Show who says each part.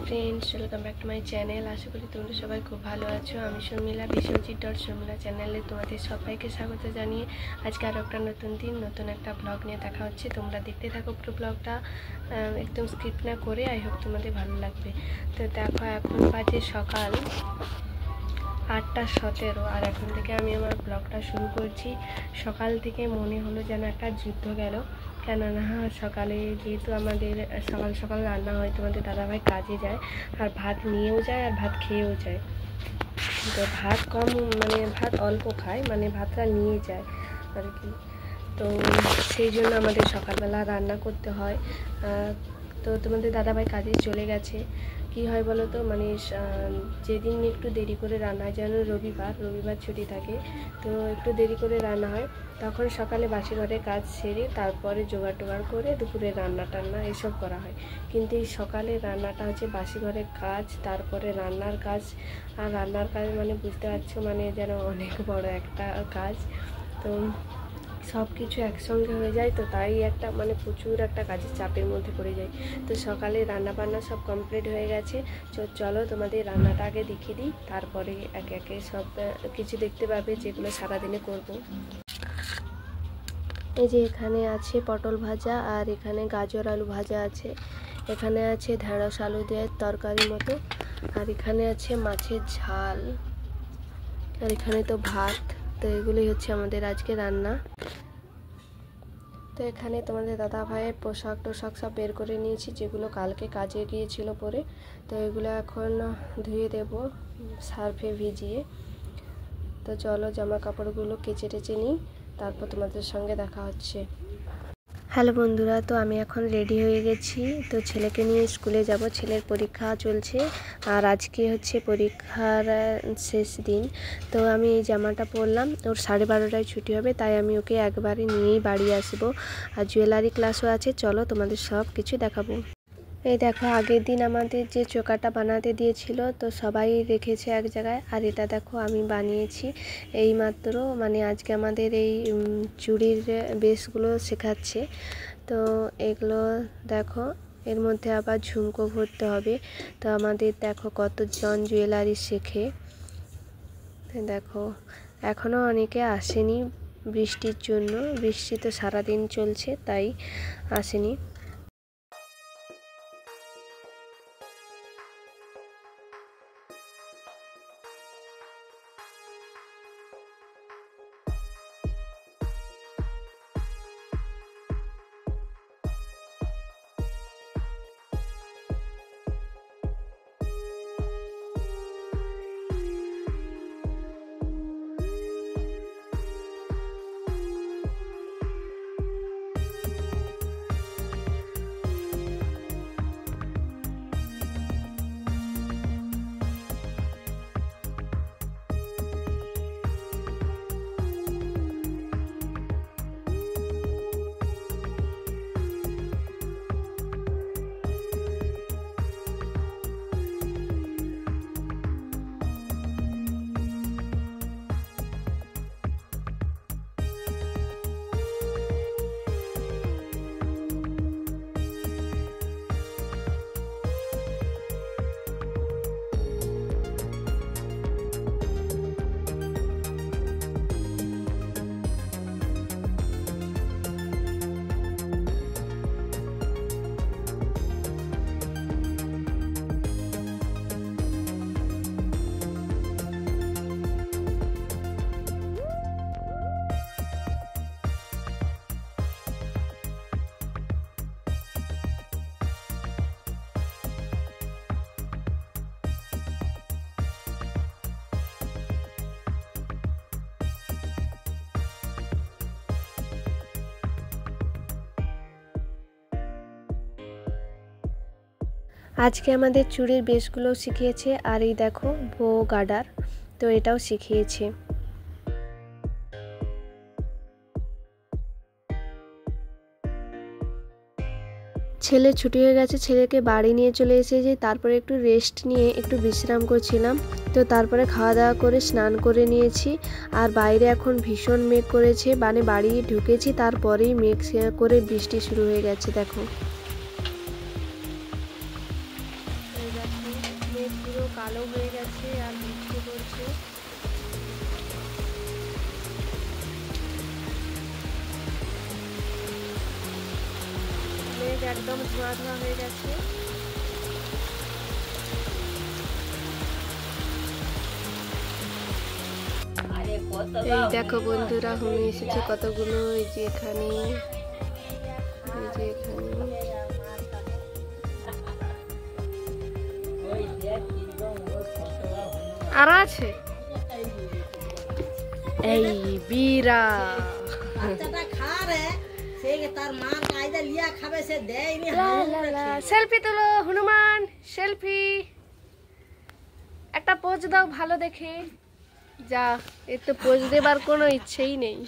Speaker 1: Friends, welcome back to my channel. আশা করি তোমরা সবাই খুব ভালো আছো। আমি শর্মিলা, বিশ্বজিৎ.শর্মিলা চ্যানেলে তোমাদের সবাইকে স্বাগত জানিয়ে আজকে আরও একটা নতুন দিন, নতুন একটা ব্লগ নিয়ে দেখা হচ্ছে। তোমরা দেখতে থাকো পুরো ব্লগটা, একদম স্কিপ না করে। আই হোপ তোমাদের ভালো লাগবে। তো দেখো, এখন বাজে সকাল 8:17 আর এখন থেকে আমি আমার ব্লগটা শুরু করছি। সকাল থেকে মনে হলো যেন একটা যুদ্ধ গেল, কেননা সকালে যেহেতু আমাদের সকাল সকাল রান্না হয়, তোমাদের দাদাভাই কাজে যায় আর ভাত নিয়েও যায় আর ভাত খেয়েও যায়। তো ভাত কম, মানে ভাত অল্প খায়, মানে ভাতটা নিয়ে যায় আর কি। তো সেই জন্য আমাদের সকালবেলা রান্না করতে হয়। তো তোমাদের দাদাভাই কাজে চলে গেছে। কি হয় বলো তো, মানে যেদিন একটু দেরি করে রান্না হয়, যেন রবিবার ছুটি থাকে, তো একটু দেরি করে রান্না হয়, তখন সকালে বাসি ঘরে কাজ সেরে তারপরে জোগাড় টোগাড় করে দুপুরে রান্না টান্না এসব করা হয়। কিন্তু এই সকালে রান্নাটা হচ্ছে বাসি ঘরের কাজ, তারপরে রান্নার কাজ। আর রান্নার কাজ মানে বুঝতে পারছো, মানে যেন অনেক বড় একটা কাজ। তো সব কিছু একসঙ্গে হয়ে যায়, তো তাই একটা মানে প্রচুর একটা কাজের চাপের মধ্যে পড়ে যায়। তো সকালে রান্না বান্না সব কমপ্লিট হয়ে গেছে। চলো তোমাদের রান্নাটা আগে দেখিয়ে দিই, তারপরে একে একে সব কিছু দেখতে পাবে যেগুলো সারাদিনে করব। এই যে এখানে আছে পটল ভাজা, আর এখানে গাজর আলু ভাজা আছে, এখানে আছে ঢেঁড়স আলু দিয়ে তরকারি মতো, আর এখানে আছে মাছের ঝাল, আর এখানে তো ভাত। তো এগুলোই হচ্ছে আমাদের আজকে রান্না। তো এখানে তোমাদের দাদা ভাইয়ের পোশাক টোশাক সব বের করে নিয়েছি, যেগুলো কালকে কাজে গিয়েছিল পরে। তো এগুলো এখন ধুয়ে দেব সার্ফে ভিজিয়ে। তো চলো জামা কাপড়গুলো কেচে টেচে নিই, তারপর তোমাদের সঙ্গে দেখা হচ্ছে। হ্যালো বন্ধুরা, তো আমি এখন রেডি হয়ে গেছি। তো ছেলেকে নিয়ে স্কুলে যাব, ছেলের পরীক্ষা চলছে আর আজকে হচ্ছে পরীক্ষার শেষ দিন। তো আমি এই জামাটা পরলাম, ওর 12:30টায় ছুটি হবে, তাই আমি ওকে একবারে নিয়েই বাড়ি আসবো। আর জুয়েলারি ক্লাসও আছে, চলো তোমাদের সব কিছু দেখাবো। এই দেখো, আগের দিন আমাদের যে চোকাটা বানাতে দিয়েছিল, তো সবাই রেখেছে এক জায়গায়, আর এটা দেখো আমি বানিয়েছি এই মাত্র। মানে আজকে আমাদের এই চুড়ির বেসগুলো শেখাচ্ছে। তো এগুলো দেখো, এর মধ্যে আবার ঝুমকো ভরতে হবে। তো আমাদের দেখো কতজন জুয়েলারি শেখে। দেখো এখনও অনেকে আসেনি বৃষ্টির জন্য, বৃষ্টি তো সারাদিন চলছে, তাই আসেনি। আজকে আমাদের চুড়ির বেশগুলো শিখিয়েছে, আর এই দেখো বো গার্ডার, তো এটাও শিখিয়েছে। ছেলে ছুটি হয়ে গেছে, ছেলেকে বাড়ি নিয়ে চলে এসেছি, তারপরে একটু রেস্ট নিয়ে একটু বিশ্রাম করছিলাম। তো তারপরে খাওয়া দাওয়া করে স্নান করে নিয়েছি। আর বাইরে এখন ভীষণ মেঘ করেছে, মানে বাড়ি ঢুকেছি তারপরেই মেঘ করে বৃষ্টি শুরু হয়ে গেছে। দেখো যে একদম ধোঁয়া ধোঁয়া হয়ে গেছে। এই দেখো বন্ধুরা, হুমি এসেছে কতগুলো। এই যে এখানে, এই যে এখানে আর আছে। এই বীরা সেলফি তোলো হনুমান, সেলফি একটা পোজ দাও ভালো দেখে। যা, এর তো পোজ দেবার কোনো ইচ্ছেই নেই।